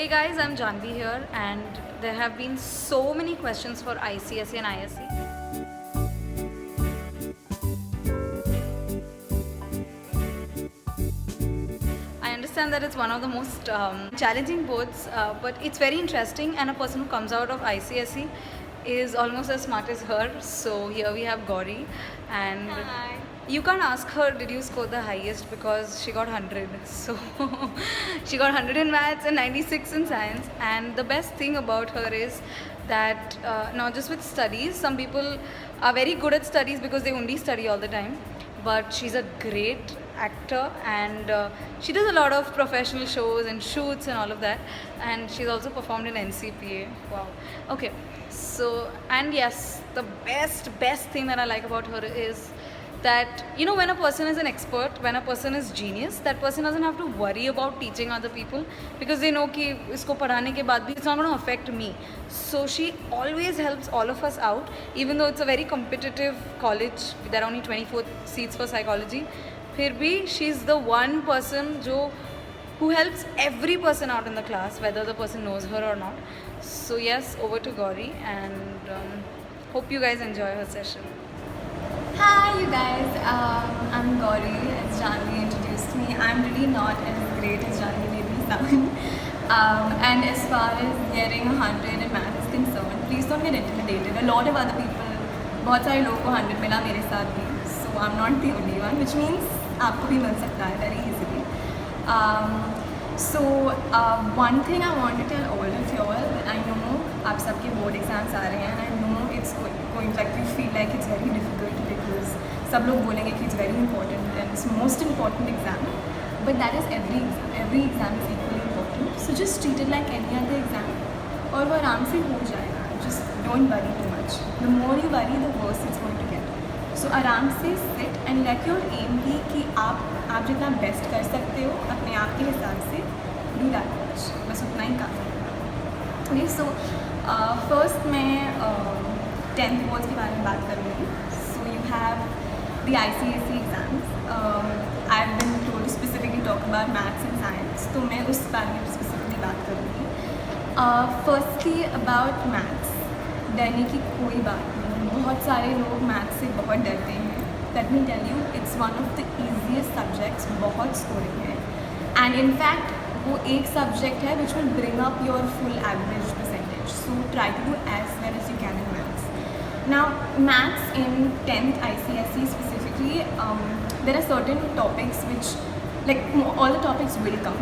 Hey guys, I'm Janvi here, and there have been so many questions for ICSE and ISE. I understand that it's one of the most challenging boards, but it's very interesting. And a person who comes out of ICSE is almost as smart as her. So here we have Gauri, and Hi. you can't ask her did you score the highest because she got 100. So she got 100 in maths and 96 in science. And the best thing about her is that not just with studies, some people are very good at studies because they only study all the time, but she's a great actor, and she does a lot of professional shows and shoots and all of that, and she's also performed in NCPA. Wow. Okay, so, and yes, the best thing that I like about her is that when a person is an expert, when a person is genius, that person doesn't have to worry about teaching other people because they know कि इसको पढ़ाने के बाद भी it's not going to affect me. So she always helps all of us out, even though it's a very competitive college. There are only 24 seats for psychology. फिर भी she's the one person who helps every person out in the class, whether the person knows her or not. So yes, over to Gauri, and hope you guys enjoy her session. Hi, you guys. I'm Gauri, as Janvi introduced me. I'm really not as great as Janvi made me sound. And as far as getting 100 in math is concerned, please don't get intimidated. A lot of other people, बहुत सारे लोगों को 100 मिला मेरे साथ भी. So I'm not the only one, which means आपको भी मिल सकता है very easily. One thing I want to tell all of you all, I know आप सबके board exams आ रहे हैं, and I know it's going like you feel like it's very difficult because सब लोग बोलेंगे कि it's very important and it's most important exam, but that is every exam. Every exam is equally important. So just treat it like any other exam, और वो आराम से हो जाएगा. Just don't worry too much. The more you worry, the worse it's going to get. So आराम से sit and let your aim be कि आप जितना बेस्ट कर सकते हो अपने आप के हिसाब से do that much. बस उतना ही काफ़ी है. Okay, so first मैं 10th boards के बारे में बात करूँगी. So you have the ICSE exams. I've been told to specifically talk about maths and science. तो मैं उस बारे में specifically बात करूँगी. Firstly about maths. डरने की कोई बात नहीं. बहुत सारे लोग maths से बहुत डरते हैं. Let me tell you, it's one of the easiest subjects. बहुत scoring है. And in fact, वो एक subject है which will bring up your full average percentage. So try to do as well as you can in maths. Now, maths in 10th ICSE specifically, there are certain topics which, like all the topics will come,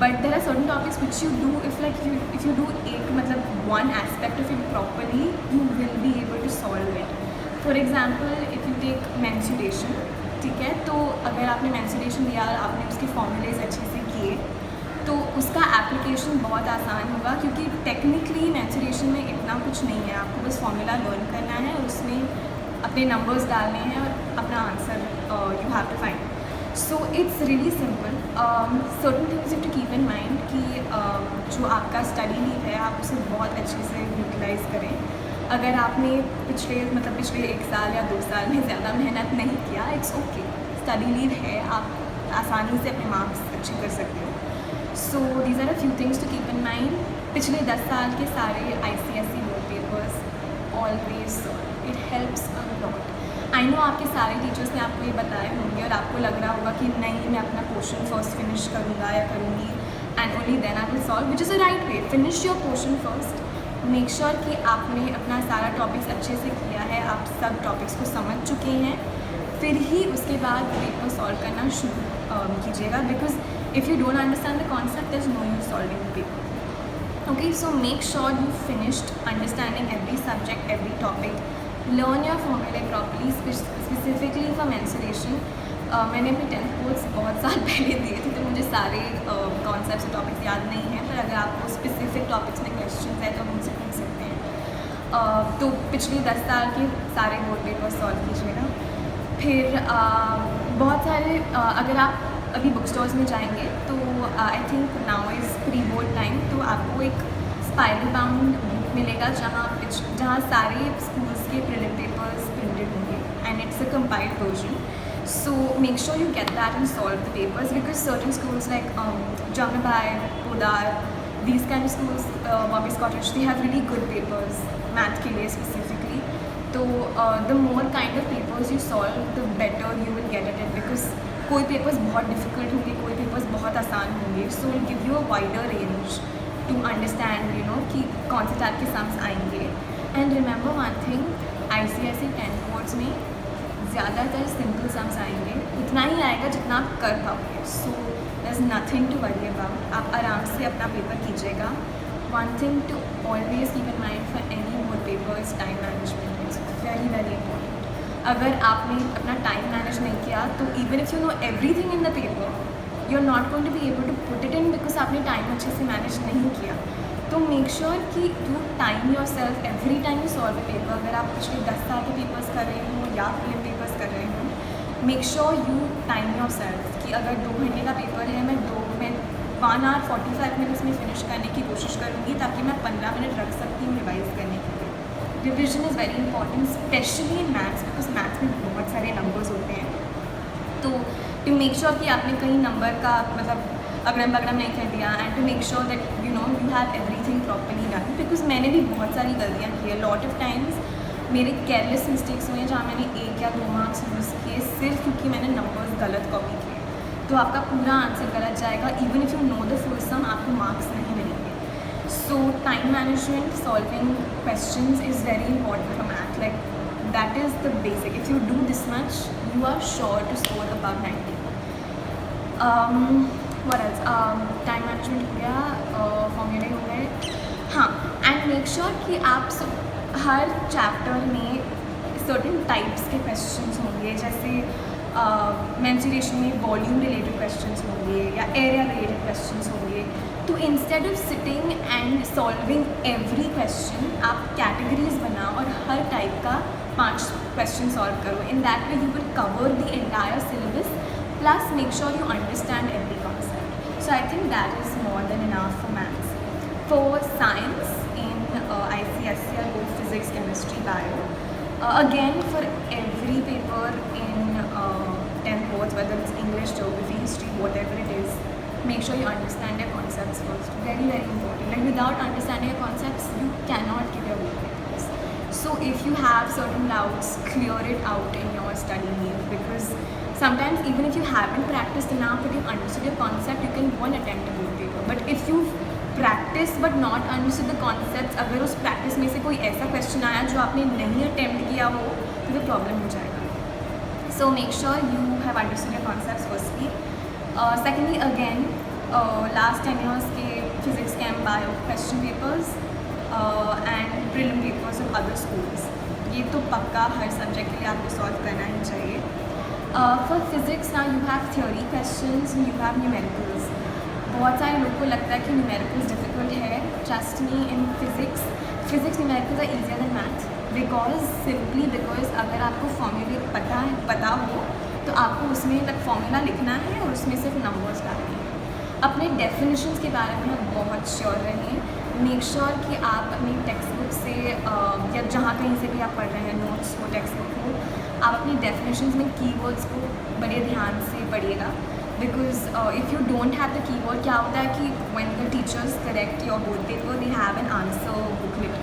but there are certain topics which you do if you do one aspect of it properly, you will be able to solve it. For example, if you take mensuration, ठीक है, तो अगर आपने mensuration लिया और आपने उसके formulas अच्छे से किए तो उसका एप्लीकेशन बहुत आसान होगा क्योंकि टेक्निकली mensuration में इतना कुछ नहीं है. आपको बस फॉर्मूला लर्न करना है और उसमें अपने नंबर्स डालने हैं और अपना answer you have to find. So it's really simple. Certain things you to keep in mind कि जो आपका स्टडी लीव है आप उसे बहुत अच्छे से यूटिलाइज़ करें. अगर आपने पिछले 1 साल या 2 साल में ज़्यादा मेहनत नहीं किया, इट्स ओके. स्टडी लीव है, आप आसानी से अपने मार्क्स अच्छे कर सकते हो. So these are a few things to keep in mind. पिछले 10 साल के सारे ICSE board papers always solve. It helps a lot. I know आपके सारे टीचर्स ने आपको ये बताए होंगे और आपको लग रहा होगा कि नहीं मैं अपना पोर्शन फर्स्ट फिनिश करूँगा या करूँगी and only then I will solve, which is the right way. Finish your portion first. Make sure कि आपने अपना सारा टॉपिक्स अच्छे से किया है, आप सब टॉपिक्स को समझ चुके हैं, फिर ही उसके बाद पेपर सॉल्व करना शुरू कीजिएगा. Because if you don't understand the concept, there's no use solving the paper. Okay, so make sure you finished understanding every subject, every topic. Learn your formulae properly, specifically for mensuration. मैंने अपने 10th boards बहुत साल पहले दिए थे तो मुझे सारे कॉन्सेप्ट्स और टॉपिक्स याद नहीं हैं, पर अगर आपको स्पेसिफिक टॉपिक्स में क्वेश्चन है तो आप मुझसे पूछ सकते हैं. तो पिछले 10 साल के सारे बोर्ड पेपर सॉल्व कीजिएगा. फिर बहुत सारे अगर आप अभी बुक स्टोर्स में जाएंगे तो I think now is pre board time, तो आपको एक स्पाइरल बाउंड बुक मिलेगा जहाँ सारे स्कूल्स के प्रीलिम पेपर्स प्रिंटेड होंगे and it's a compiled version. So make sure you get that and solve the papers because certain schools like Jamnabai, Podar, these kind of schools, Bobby's Cottage, they have really good papers, math के लिए specifically. तो the more kind of papers you solve, the better you will get at it, because कोई papers बहुत difficult होंगे, कोई papers बहुत आसान होंगे. So it will give you a wider range to understand, you know, कि कौन से type के sums आएंगे. And remember one thing, ICSE 10 boards में ज़्यादातर simple sums आएंगे, उतना ही आएगा जितना आप कर पाओगे. So there's nothing to worry about. आप आराम से अपना पेपर कीजिएगा. One thing to always keep in mind for any board paper is time management. It's very very important. अगर आपने अपना time manage नहीं किया तो even if you know everything in the paper, you're not going to be able to put it in because आपने time अच्छे से manage नहीं किया. तो make sure कि you time yourself every time you solve a paper. अगर आप पिछले 10 साल के papers कर रहे हो या prelim papers कर रहे हो, make sure you time your self कि अगर 2 घंटे का पेपर है, मैं 1 hour 45 minutes में फिनिश करने की कोशिश करूँगी ताकि मैं 15 मिनट रख सकती हूँ रिवाइज करने के लिए. Revision is very important, specially in maths, because maths में बहुत सारे नंबर्स होते हैं. तो टू मेक श्योर कि आपने कहीं नंबर का मतलब अगड़म बगड़म नहीं कर दिया, and to make sure that you know you have everything properly done. Because मैंने भी बहुत सारी गलतियाँ की है. लॉट ऑफ टाइम्स मेरे केयरलेस मिस्टेक्स हुए हैं जहाँ मैंने 1 या 2 मार्क्स यूज़ किए सिर्फ क्योंकि मैंने नंबर्स गलत कॉपी किए. तो आपका पूरा आंसर गलत जाएगा. Even if you know the full sum, आपको मार्क्स नहीं मिलेंगे. So time management, solving questions is very important for math. Like that is the basic. If you do this much, you are sure to score above 90. What else? Time management हो गया, फॉर्मूले हो गए. हाँ, and make sure कि आप हर chapter में certain types के क्वेश्चंस होंगे. जैसे मेंसुरेशन में वॉल्यूम रिलेटेड क्वेश्चंस होंगे या एरिया रिलेटेड क्वेश्चंस होंगे. तो instead of sitting and solving every question, आप कैटेगरीज बनाओ और हर टाइप का 5 क्वेश्चन सॉल्व करो. इन that way you will cover the entire syllabus, plus make sure you understand every concept. So I think that is more than enough for maths. For science ICSE, I'll go physics, chemistry, bio. Again, for every paper in 10 boards, whether it's English, geography, history, whatever it is, make sure you understand your concepts first. Very very important. Like without understanding your concepts, you cannot give your board papers. So if you have certain doubts, clear it out in your study leave, because sometimes even if you haven't practiced enough but you've understood your concept, you can go and attempt a board paper. But if you've practice but not understood the concepts, अगर उस practice में से कोई ऐसा question आया जो आपने नहीं अटेम्प्ट किया हो तो फिर प्रॉब्लम हो जाएगा. So make sure you have understood your concepts firstly. Secondly again, last 10 years के physics chem, bio question papers and prelim papers of other schools, ये तो पक्का हर सब्जेक्ट के लिए आपको सॉल्व करना ही चाहिए. फॉर फिजिक्स ना you have theory questions, you have numericals. बहुत सारे लोगों को लगता है कि न्यूमेरिकल्स डिफिकल्ट है. Trust me, in physics numericals are easier than maths, because अगर आपको फॉर्मूले पता हो तो आपको उसमें तक फॉर्मूला लिखना है और उसमें सिर्फ नंबर्स डालने हैं. अपने डेफिनेशंस के बारे में आप बहुत श्योर रहें. मेक श्योर कि आप अपनी टेक्स्ट बुक से या जहाँ कहीं से भी आप पढ़ रहे हैं, नोट्स हो, टेक्स्ट बुक हो, आप अपनी डेफिनेशंस में कीवर्ड्स को बड़े ध्यान से पढ़िएगा. Because if you don't have the keyword, क्या होता है कि when the teachers correct your board paper, they have an answer booklet,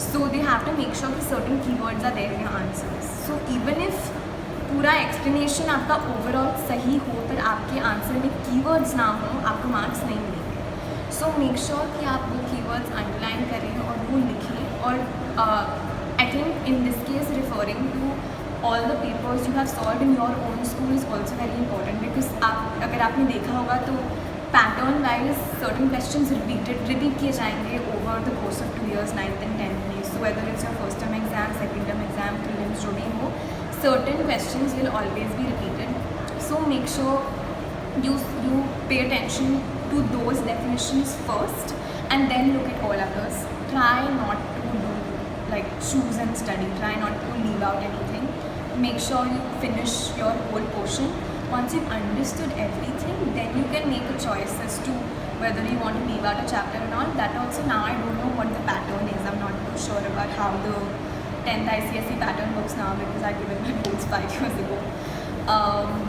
so they have to make sure कि certain keywords are there in your answers. So even if पूरा explanation आपका overall सही हो पर आपके आंसर में keywords ना हो, आपको मार्क्स नहीं मिलेंगे. सो मेक श्योर कि आप वो कीवर्ड्स अंडरलाइन करें और वो लिखें. और I think in this case referring to all the papers you have solved in your own school is also very important, because अगर आपने देखा होगा तो pattern wise certain questions repeat किए जाएंगे over the course of 2 years, 9th and 10th में. So whether it's your first term exam, second term exam, prelims, जो भी हो, certain questions will always be repeated. So make sure you pay attention to those definitions first and then look at all others. Try not to do like choose and study. Try not to leave out anything. Make sure you finish your whole portion. Once you've understood everything, then you can make a choice as to whether you want to leave out a chapter or not. That also, now I don't know what the pattern is. I'm not too sure about how the 10th ICSE pattern looks now, because I given my boards 5 years ago.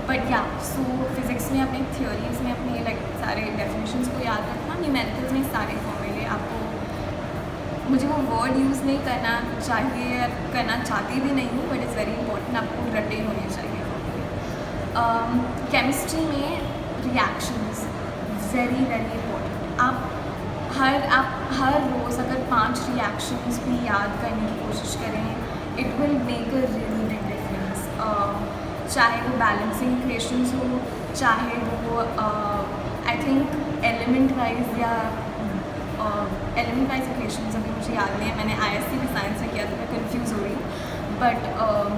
But yeah, so physics में अपने theories में अपने like सारे definitions को याद रखना. Numericals में सारे फॉर्मूले आपको, मुझे वो वर्ड यूज़ नहीं करना चाहिए या करना चाहती भी नहीं हूँ, बट इट्स वेरी इंपॉर्टेंट, आपको रटे होने चाहिए। केमिस्ट्री में रिएक्शंस वेरी वेरी इंपॉर्टेंट। आप हर रोज़ अगर 5 रिएक्शंस भी याद करने की कोशिश करें, it will make a really big difference. चाहे वो बैलेंसिंग इक्वेशंस हो, चाहे वो आई थिंक एलिमेंट वाइज या एलिमेंट वाइज इक्वेशंस, अभी मुझे याद नहीं है, मैंने ISC भी साइंस में किया था, मैं कन्फ्यूज़ हो रही हूँ। बट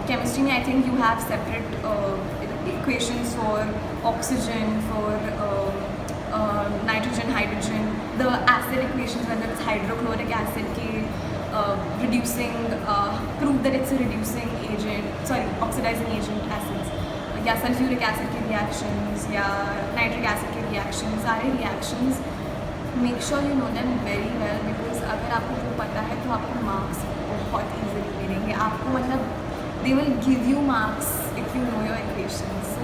केमिस्ट्री में I think you have separate equations for oxygen, for nitrogen, hydrogen, the acid equations, whether it's hydrochloric acid के reducing, prove that it's a reducing agent, oxidizing agent acids, या sulfuric acid के reactions, या nitric acid के reactions, सारे reactions make sure you know them very well, because अगर आपको वो पता है तो आपको marks बहुत easily मिलेंगे। आपको मतलब they will give you marks if you know your equations. So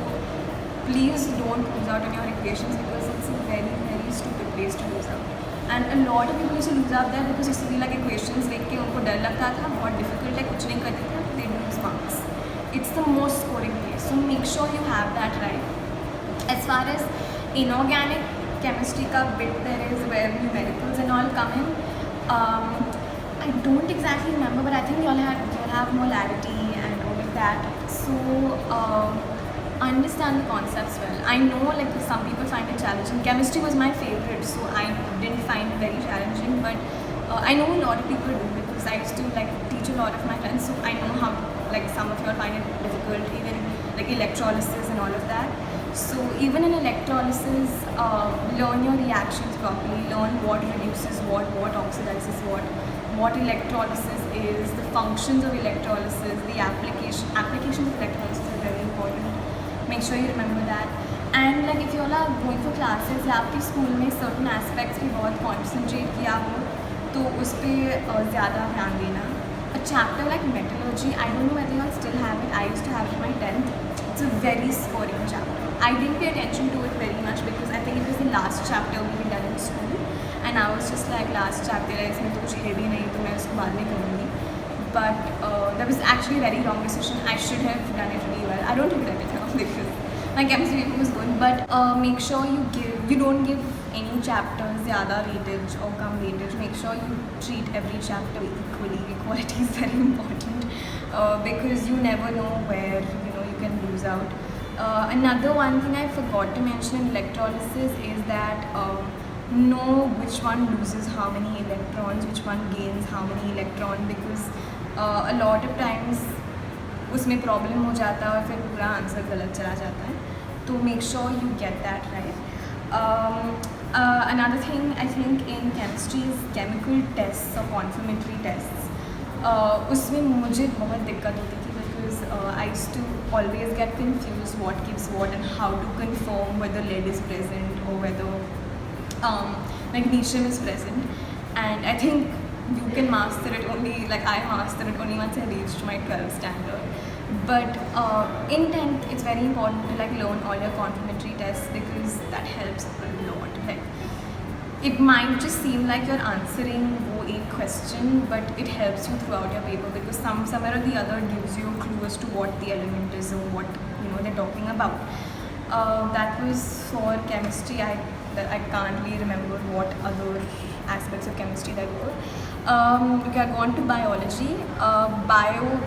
please don't lose out on your equations, because it's a very very stupid place to lose out. And a lot of people used to lose out there because used to be like equations देख के उनको डर लगता था, बहुत difficult है, कुछ नहीं करते थे, they lose marks. It's the most scoring place, so make sure you have that right. As far as inorganic chemistry का bit there is where numericals and all come in, I don't exactly remember, but I think you'll have molarity and all of that. So understand the concepts well. I know like some people find it challenging. Chemistry was my favorite, so I didn't find it very challenging, but I know a lot of people do, because I used to like teach a lot of my friends, so I know how like some of you all find it difficult, even like electrolysis and all of that. So even in electrolysis, learn your reactions properly, learn what reduces what oxidizes what electrolysis is, the functions of electrolysis, the applications of electrolysis are very important. Make sure you remember that. And like if you all are going for classes या आपके school में certain aspects पे बहुत concentrate किया हो, तो उस पर ज़्यादा ध्यान देना. A chapter like metallurgy, I don't know whether you all still have it. I used to have it in my 10th. It's a very scoring chapter. I didn't pay attention to it very much because I think it was the last chapter we had done in school, and I was just like last chapter है, इसमें तो कुछ है भी नहीं, तो मैं उसको बाद में करूँगी. But that was actually a very wrong decision. I should have done it really well. I don't regret it now because my chemistry paper was good. But make sure you don't give any chapters zyada weightage or kam weightage. Make sure you treat every chapter equally. Equality is very important because you never know where you can lose out. Another one thing I forgot to mention in electrolysis is that know which one loses how many electrons, which one gains how many electrons, because a lot of times उसमें problem हो जाता है और फिर पूरा answer गलत चला जाता है, तो make sure you get that right. Another thing I think in chemistry is chemical tests or confirmatory tests. उसमें मुझे बहुत दिक्कत होती थी because I used to always get confused what gives what and how to confirm whether lead is present or whether magnesium is present. And I think you can master it only, like I mastered it only once I reached my 12th standard. But in 10th, it's very important to like learn all your confirmatory tests because that helps a lot. Like it might just seem like you're answering a question, but it helps you throughout your paper because somewhere or the other gives you a clue as to what the element is or what they're talking about. That was for chemistry. I can't really remember what other aspects of chemistry there were. Okay, I go on to biology. Bio,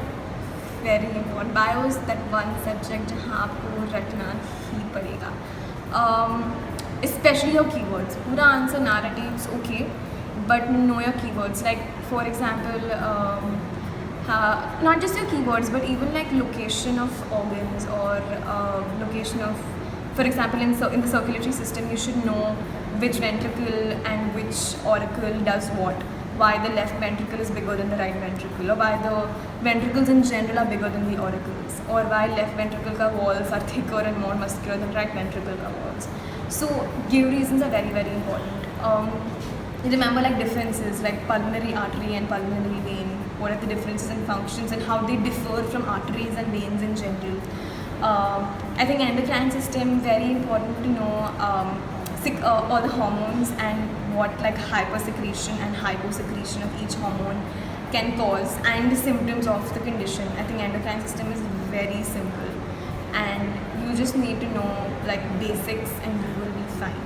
very important. Bio is that one subject जहाँ आपको रटना ही पड़ेगा. Especially your keywords. पूरा answer narratives okay, but know your keywords. Like for example, not just your keywords, but even like location of organs or location of, for example, in the circulatory system, you should know which ventricle and which auricle does what. Why the left ventricle is bigger than the right ventricle, or why the ventricles in general are bigger than the auricles, or why left ventricle ka walls are thicker and more muscular than right ventricle ka walls. So give reasons are very very important. Remember like differences like pulmonary artery and pulmonary vein. What are the differences in functions and how they differ from arteries and veins in general. I think endocrine system, very important to know. all the hormones and what like hypersecretion and hyposecretion of each hormone can cause, and the symptoms of the condition. I think endocrine system is very simple, and you just need to know like basics and you will be fine.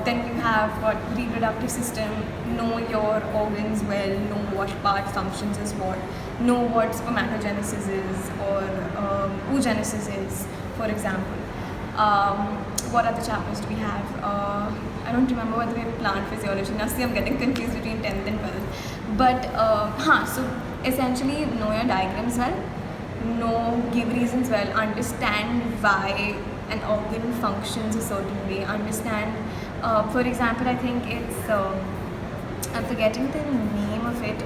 Then you have got reproductive system, know your organs well, know what part functions as what, know what spermatogenesis is or oogenesis is, for example. What other chapters do we have? I don't remember whether we have plant physiology. Now see, I'm getting confused between 10th and 12th. But so essentially know your diagrams well, give reasons well, understand why an organ functions a certain way, understand, for example, I think it's, I'm forgetting the name of it,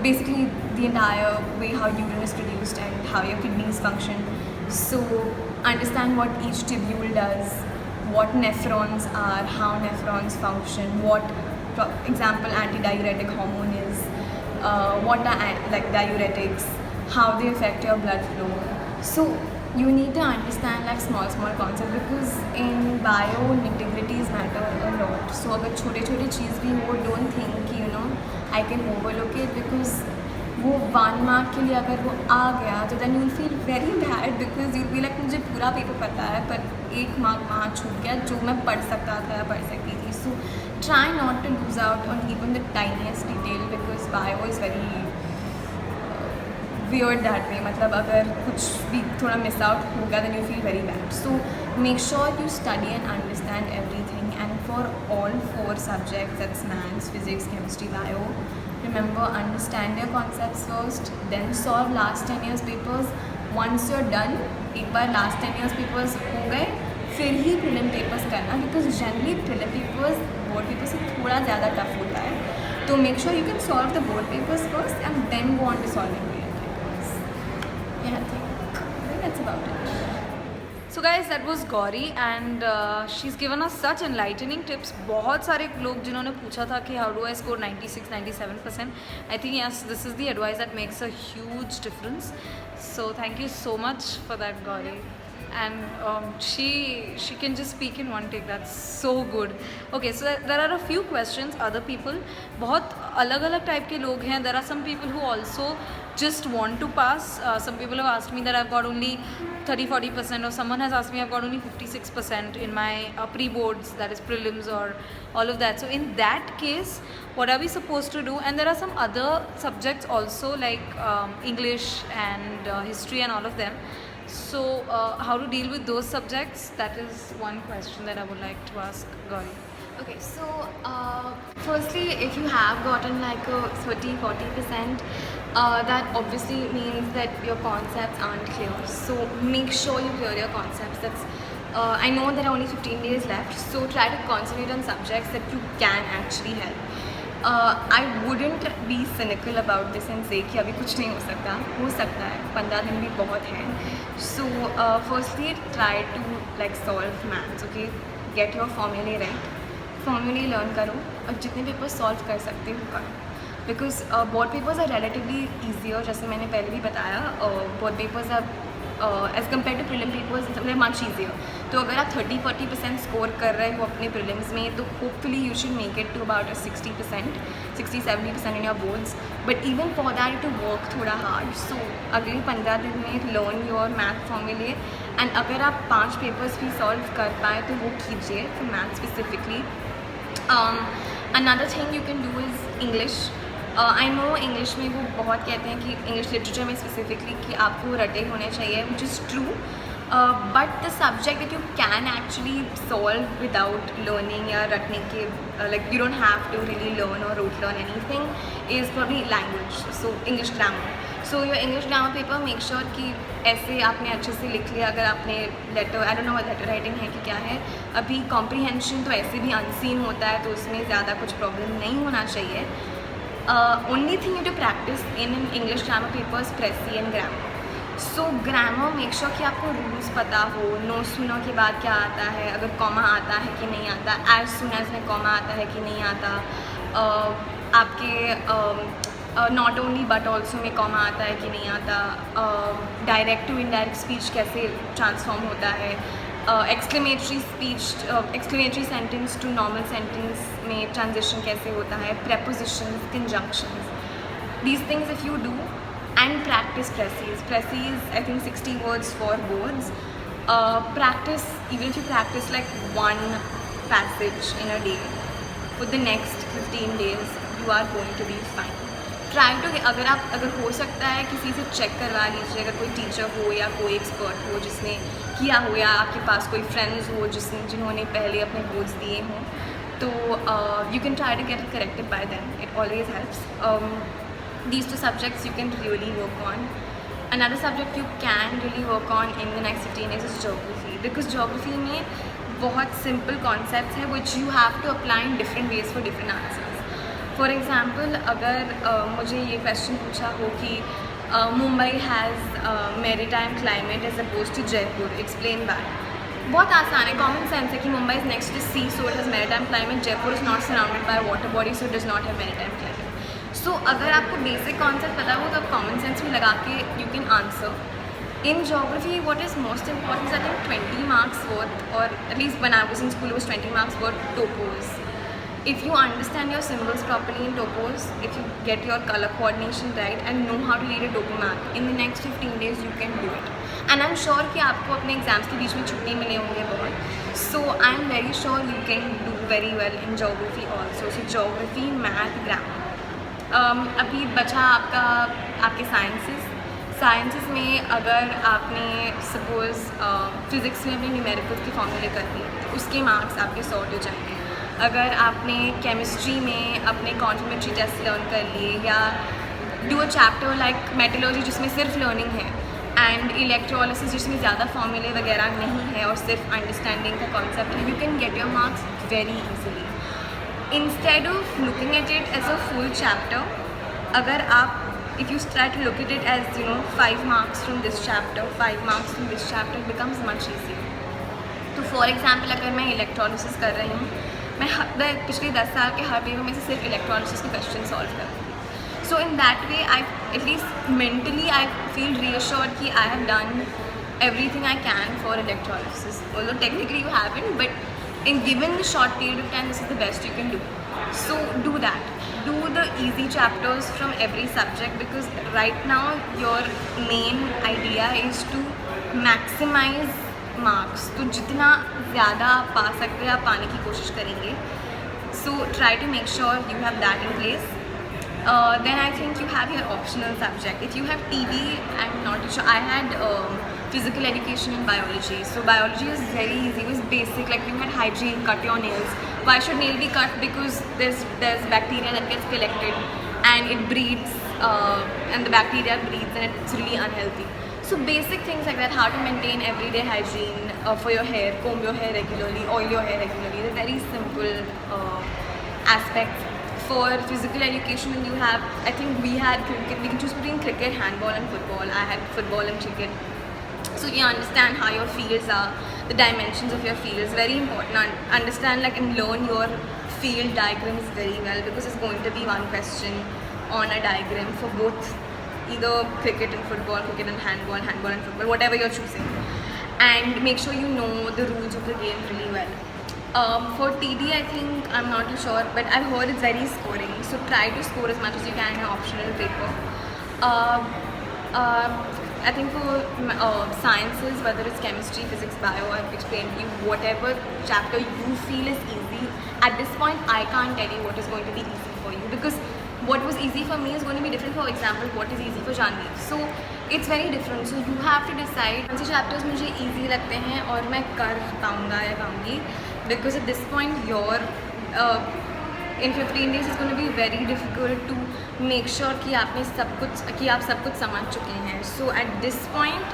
basically the entire way how urine is produced and how your kidneys function. So understand what each tubule does, what nephrons are, how nephrons function, what, for example, antidiuretic hormone is, what are like diuretics, how they affect your blood flow. So you need to understand like small concepts, because in bio nitty-gritties matter a lot. So अगर छोटे चीज़ भी हो, don't think कि I can overlook it, because वो 1 mark के लिए अगर वो आ गया तो then you'll feel very bad, because you'll be like मुझे पूरा पेपर पता है पर 1 mark वहाँ छूट गया जो मैं पढ़ सकता था या पढ़ सकती थी. So try not to lose out on even the tiniest detail, because bio is very weird that way. मतलब अगर कुछ भी थोड़ा miss out होगा then you feel very bad. So make sure you study and understand everything, and for all 4 subjects, that's maths, physics, chemistry, bio, remember, understand your concepts first, then solve last 10 years papers. Once you're done, एक बार last 10 years papers हो गए, फिर ही prelim papers करना, because generally prelim papers board papers से थोड़ा ज़्यादा tough होता है. तो make sure you can solve the board papers first and then go on to solving prelim papers. Yeah, I think that's about it. So guys, that was Gauri, and she's given us such enlightening tips. बहुत सारे लोग जिन्होंने पूछा था कि how do I score 96-97%. I think yes, this is the advice that makes a huge difference. So thank you so much for that, Gauri. And she can just speak in one take. That's so good. Okay, so there are a few questions. Other people, बहुत अलग type के लोग हैं. There are some people who also just want to pass. Some people have asked me that I've got only 30-40%, or someone has asked me I've got only 56% in my pre-boards, that is prelims or all of that. So in that case, what are we supposed to do? And there are some other subjects also, like English and history and all of them. So how to deal with those subjects? That is one question that I would like to ask Gauri. Okay, so firstly, if you have gotten like a 30-40%, that obviously means that your concepts aren't clear. So make sure you clear your concepts. That's I know there are only 15 days left, so try to concentrate on subjects that you can actually help. I wouldn't be cynical about this and say कि अभी कुछ नहीं हो सकता है, 15 दिन भी बहुत हैं. So firstly, try to like solve maths. Okay, get your formulae right. Formulae learn करो और जितने पेपर solve कर सकते हो करो. Because board papers are relatively easier, जैसे मैंने पहले भी बताया. Board papers are as compared to prelim papers, they're much easier. तो अगर आप 30-40% स्कोर कर रहे हो अपने prelims में, तो hopefully you should make it to about a 60%, 60-70% in your boards. But even for that, you have to work थोड़ा hard. So अगले 15 दिन में learn your math formulae, and अगर आप 5 papers भी solve कर पाए तो वो कीजिए for math specifically. Another thing you can do is English. I know English में वो बहुत कहते हैं कि इंग्लिश लिटरेचर में स्पेसिफिकली कि आपको रटे होने चाहिए, which is true, but the subject that you can actually solve without learning या रटने के, like you don't have to really learn और rote learn anything, is probably language. So English grammar. So your English grammar paper make sure कि ऐसे आपने अच्छे से लिख लिया. अगर आपने letter, I don't know letter writing है कि क्या है, अभी कॉम्प्रीहेंशन तो ऐसे भी अनसीन होता है, तो उसमें ज़्यादा कुछ प्रॉब्लम नहीं होना चाहिए. Only thing you have to practice in English grammar paper is Pressy and grammar. So grammar, make sure कि आपको rules पता हो, no sooner के बाद क्या आता है, अगर comma आता है कि नहीं आता, as soon as में comma आता है कि नहीं आता, आपके not only but also में comma आता है कि नहीं आता, direct to indirect speech कैसे transform होता है, exclamatory sentence to normal sentence में ट्रांजिशन कैसे होता है, prepositions, conjunctions, these things if you do and practice presses. I think 60 words for words. Practice, even if you practice like one passage in a day for the next 15 days, you are going to be fine. Try to, अगर हो सकता है किसी से check करवा लीजिए, अगर कोई टीचर हो या कोई एक्सपर्ट हो जिसने किया हो, या आपके पास कोई फ्रेंड्स हो जिन्होंने पहले अपने बोर्ड्स दिए हों, तो you can try to get it corrected by them. It always helps. These two subjects you can really work on. Another subject you can really work on in the next 15 days is geography, because geography में बहुत simple concepts है which you have to apply in different ways for different answers. For example, अगर मुझे ये question पूछा हो कि Mumbai has maritime climate as opposed to Jaipur, explain that. बहुत आसान है, कॉमन सेंस है कि Mumbai is next to sea, so it has maritime climate. Jaipur is not surrounded by water body, so it does not have maritime climate. So अगर आपको basic concept पता हो तो आप कॉमन सेंस में लगा के you can answer. In geography, what is most important is I think 20 marks worth, or at least when I was in school it was 20 marks worth topos. If you understand your symbols properly in topos, if you get your color coordination right and know how to read a topo map, in the next 15 days you can do it. And I'm sure कि आपको अपने exams के बीच में छुट्टी मिले होंगे बहुत, so I'm very sure you can do very well in geography also. So geography, math, grammar. अभी बचा आपके साइंसेस में अगर आपने सपोज़ फिज़िक्स में अपने न्यूमेरिकल के फॉर्मूले कर दिए तो उसके मार्क्स आपके सॉर्ट हो जाएंगे. अगर आपने केमिस्ट्री में अपने कॉन्फर्मेटरी टेस्ट लर्न कर लिए, या do a chapter like metallurgy जिसमें सिर्फ लर्निंग है, एंड इलेक्ट्रोलिसिस जिसमें ज़्यादा फॉर्मूले वगैरह नहीं है और सिर्फ अंडरस्टैंडिंग का कॉन्सेप्ट है, you can get your marks very easily. Instead of looking at it as a full chapter, अगर आप if you try to look at it as 5 marks from this chapter, 5 marks from this chapter, it becomes much easier. तो for example अगर मैं electrolysis कर रही हूँ, मैं पिछले 10 साल के हर पेपर में से सिर्फ इलेक्ट्रोलिसिस के क्वेश्चन सॉल्व करती हूँ. So in that way I at least mentally I feel reassured कि I have done everything I can for electrolysis. Although technically you haven't, but in given the short period of time, this is the best you can do. So do that. Do the easy chapters from every subject, because right now your main idea is to maximize marks. तो जितना ज़्यादा आप पा सकते हैं आप पाने की कोशिश करेंगे. So try to make sure you have that in place. Then I think you have your optional subject. If you have TD, I'm not sure. I had physical education and biology. So biology is very easy. It was basic. Like you had hygiene, cut your nails. Why should nail be cut? Because there's bacteria that gets collected and it breeds, and the bacteria breeds and it's really unhealthy. So basic things like that, how to maintain everyday hygiene for your hair, comb your hair regularly, oil your hair regularly. They're very simple aspects. For physical education, you have, I think we had cricket. We can choose between cricket, handball and football. I had football and cricket. So you understand how your fields are, the dimensions of your fields, very important. Understand like and learn your field diagrams very well, because it's going to be one question on a diagram for both, either cricket and football, cricket and handball and football, whatever you're choosing. And make sure you know the rules of the game really well. For TD, I think I'm not too sure, but I've heard it's very scoring. So try to score as much as you can in your optional paper. I think for sciences, whether it's chemistry, physics, bio, I've explained to you whatever chapter you feel is easy. At this point, I can't tell you what is going to be easy for you, because what was easy for me is going to be different, for example, what is easy for Janvi. So it's very different. So you have to decide कौन से chapters मुझे easy लगते हैं और मैं कर पाऊँगा या पाऊँगी, because at this point your in 15 days it's going to be very difficult to make sure कि आप सब कुछ समझ चुके हैं. So at this point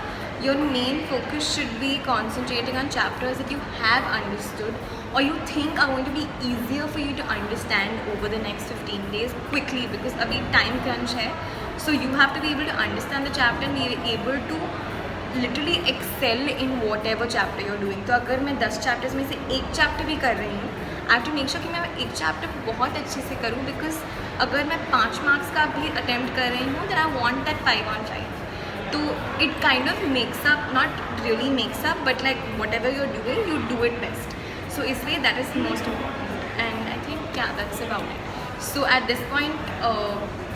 your main focus should be concentrating on chapters that you have understood or you think are going to be easier for you to understand over the next 15 days quickly, because अभी time crunch है. So you have to be able to understand the chapter and be able to literally excel in whatever chapter you're doing. तो अगर मैं 10 chapters में से एक chapter भी कर रही हूँ, I have to make sure कि मैं एक चैप्टर बहुत अच्छे से करूँ, बिकॉज अगर मैं 5 मार्क्स का भी अटैम्प्ट कर रही हूँ then I want that 5 on 5. तो it kind of makes up, not really makes up, but like whatever you're doing, you do it best. So इसलिए that is most important, and I think yeah, that's about it. So at this point,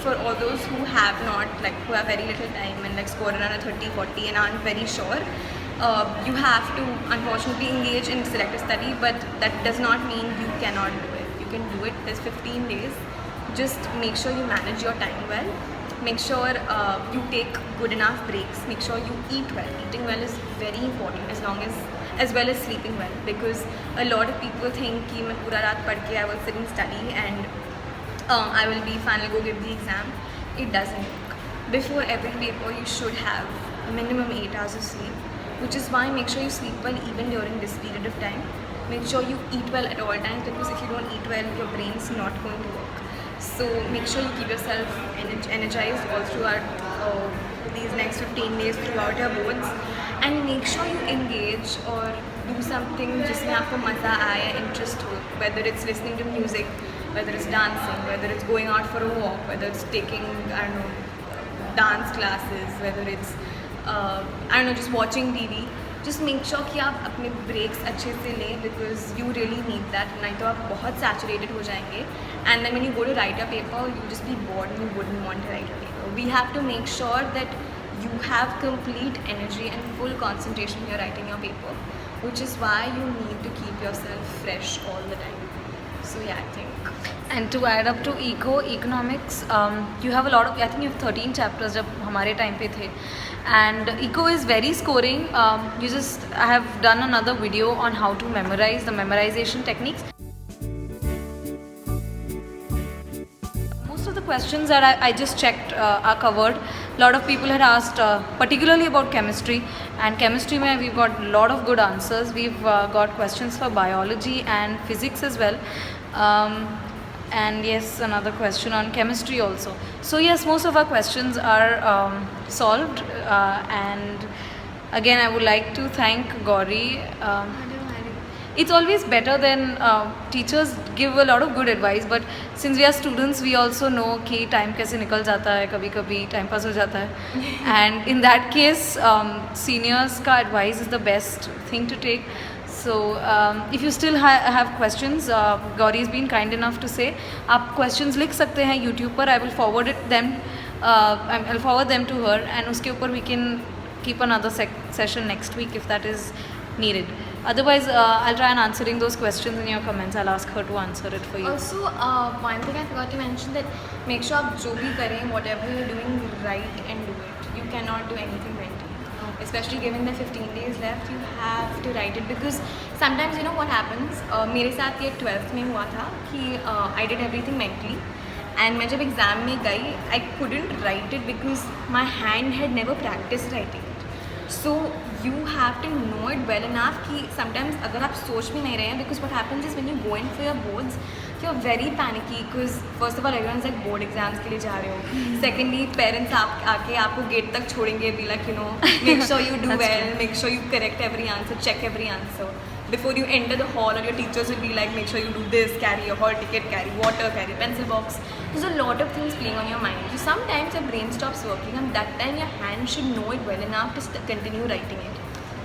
for all those who have not, like who have very little time and like score around a 30, 40 and aren't very sure, you have to unfortunately engage in selective study, but that does not mean you cannot do it. You can do it. There's 15 days. Just make sure you manage your time well. Make sure you take good enough breaks. Make sure you eat well. Eating well is very important, as well as sleeping well, because a lot of people think कि मैं पूरा रात पढ़ के I will sit and study and I will be fine, I'll go give the exam. It doesn't work. Before every paper, you should have minimum 8 hours of sleep, which is why make sure you sleep well even during this period of time. Make sure you eat well at all times, because if you don't eat well, your brain's not going to work. So make sure you keep yourself energized all throughout these next 15 days throughout your boards, and make sure you engage or do something जिसमें आपको मज़ा आए, interest हो, whether it's listening to music, whether it's dancing, whether it's going out for a walk, whether it's taking, I don't know, dance classes, whether it's I don't know, just watching TV. Just make sure कि आप अपने breaks अच्छे से लें, because you really need that. नहीं तो आप बहुत saturated हो जाएंगे, and then when you go to write your paper, you just be bored and you wouldn't want to write your paper. We have to make sure that you have complete energy and full concentration when you're writing your paper, which is why you need to keep yourself fresh all the time. So yeah, I think. And to add up to economics, you have a lot of, I think you have 13 chapters जब हमारे time पे थे, and eco is very scoring. I have done another video on how to memorize, the memorization techniques. Most of the questions that I just checked are covered. A lot of people had asked particularly about chemistry, and chemistry mein we've got a lot of good answers. We've got questions for biology and physics as well. And yes, another question on chemistry also. So yes, most of our questions are solved, and again I would like to thank Gauri. It's always better than teachers give a lot of good advice, but since we are students, we also know कि time कैसे निकल जाता है, कभी कभी time pass हो जाता है, and in that case seniors का advice is the best thing to take. So if you still have questions, Gauri has been kind enough to say आप questions लिख सकते हैं YouTube पर. I will forward them. I'll forward them to her, and उसके ऊपर we can keep another session next week if that is needed. Otherwise, I'll try and answering those questions in your comments. I'll ask her to answer it for you. Also, one thing I forgot to mention, that make sure आप जो भी करें, whatever you're doing, write and do it. You cannot do anything mentally. Especially given the 15 days left, you have to write it, because sometimes you know what happens. मेरे साथ ये 12th में हुआ था कि I did everything mentally, and मैं जब exam में गई, I couldn't write it because my hand had never practiced writing it. So you have to know it well enough कि sometimes अगर आप सोच भी नहीं रहे हैं, because what happens is when you go in for your boards, you're very panicky, because first of all everyone's like board exams के लिए जा रहे हो. Secondly, parents आके आपको gate तक छोड़ेंगे, be like, you know, make sure you do well, make sure you correct every answer, check every answer. Before you enter the hall, or your teachers will be like, make sure you do this, carry your hall ticket, carry water, carry pencil box. There's a lot of things playing on your mind. So sometimes your brain stops working, and that time your hand should know it well enough to continue writing it.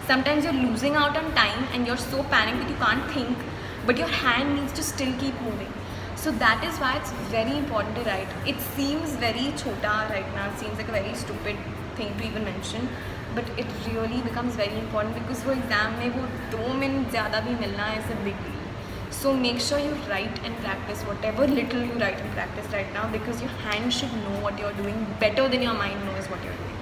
Sometimes you're losing out on time and you're so panicked that you can't think, but your hand needs to still keep moving. So that is why it's very important to write. It seems very chota right now, it seems like a very stupid thing to even mention, but it really becomes very important, because for exam में वो 2 minutes ज़्यादा भी मिलना is a big deal. So make sure you write and practice whatever little you write and practice right now, because your hand should know what you're doing better than your mind knows what you're doing.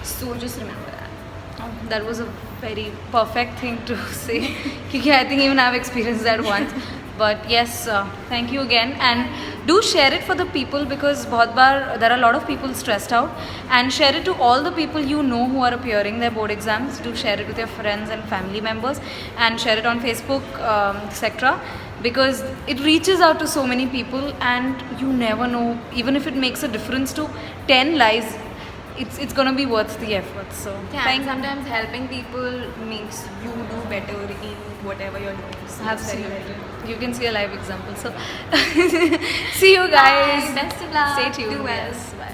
So just remember that. Oh, that was a very perfect thing to say. Because I think even I've experienced that once. But yes, thank you again, and do share it for the people, because bahut baar there are a lot of people stressed out, and share it to all the people you know who are appearing their board exams. Do share it with your friends and family members, and share it on Facebook, etc., because it reaches out to so many people, and you never know, even if it makes a difference to 10 lives, it's gonna be worth the effort. So yeah, sometimes helping people makes you do better in whatever you're doing. So absolutely, you can see a live example. So see you guys. Bye. Best of luck. Stay tuned. Do well. Yes. Bye.